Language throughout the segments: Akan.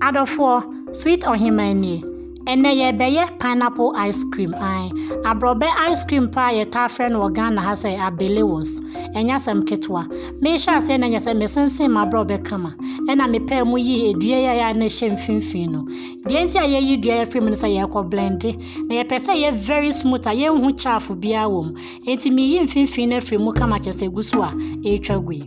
Adofo sweet ohimani ene ye beye pineapple ice cream abrobe ice cream pa ye ta friend Ghana ha say Ablewalls enya sam ketwa me sha say na nya say mesensen ma brobe kama ena me pa mu yi edue ya na hye mfimfin no de nti aye yi due free mu say ye ko blend na ye pese ye very smooth aye hu chafu bia wom enti me yi mfimfin na free mu kama chese gusu a etwagui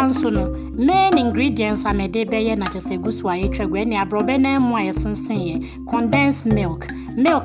Hansono main ingredients are made beye na chese gusu a etwagwe ne abrobe na emu a yesensen condensed milk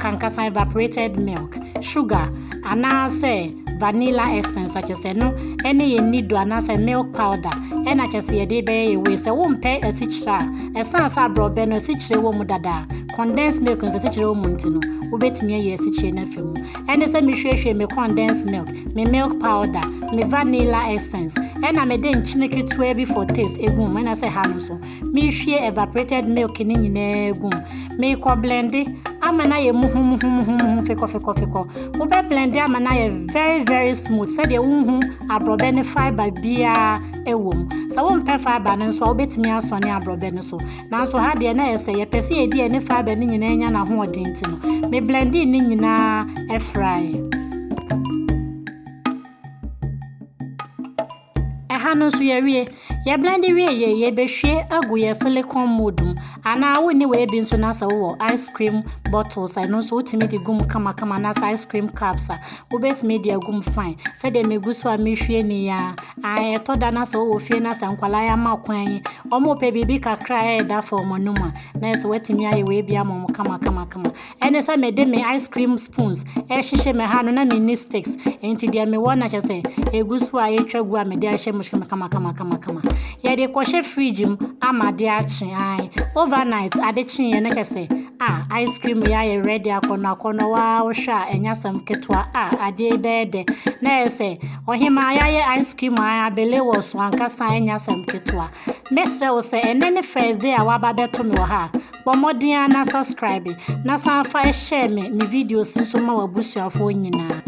and kasa evaporated milk sugar ana say vanilla essence such as no any ye need do ana say milk powder and chese ye de beye we say wo mpe asichira essence abrobe no asichire wo mu dada condensed milk nso asichire wo mu ntino wo betimi ye asichire na femu and say me hwehwe me condensed milk me milk powder me vanilla essence and I made in chineke to before taste egum when I say hanu so me hwe evaporated milk ni nyina egum me ko blend amana ye muhu feko wo be blend amana ye very smooth said ye unhu abrobe ne fiber bia ewom so wo mpe fiber ne so wo betimi aso ne abrobe ne so na so ha de na ye say ye pese ye di ne fiber ni nyina nya na ho odin ti no me blend ni nyina e fry hanu so ye blend ye behwe agu ye silicone mold ana wo ni we bi nso na sa wo ice cream bottles I know so ultimate gum kama na ice cream cups wo betime dia gum fine said dem egusu a mehwe ni ya ai to da na sa wo fie na sa nkwala ya makwan omo pe bibi kakra e da for monuma na so wetimi aye we bia mom kama ene sa me de me ice cream spoons e hihye me hanu na mini sticks enti dia me wona che say egusu a etwagu a me de ahye mushkama kama ye de kwhye fridge amade achi overnight adechi ye na che say ice cream ya ye ready akono wa wo hwa enya sam ketwa ade bede na ye say ohima ya ye ice cream Ablewalls ankasa enya sam ketwa mesre wo say enene first day awaba beto me wo ha bomodin na subscribe na san fa share me ni videos nso ma wabusuafo nyina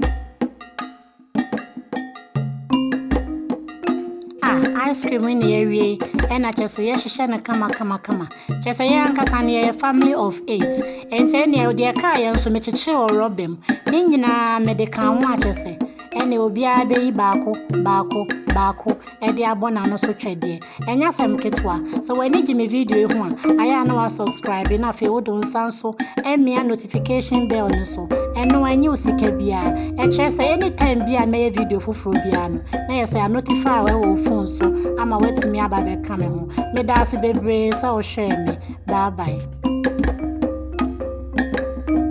ice cream in the area and I just say shishana kama just say ankasa ne family of 8 and say ne de aka yan so mechichi or robem nyina me de kan ho achese ene obi abeyi baako e de abona no so twede enya sam ketwa so when you me video ho aya na wa subscribe na fe wo don sanso emia notification bell no so eno anyi osika bia e chese anytime bia me video foforo bia no na ye say notify we phone so ama wetimi ababe ka me ho me da se bebre sa o share me bye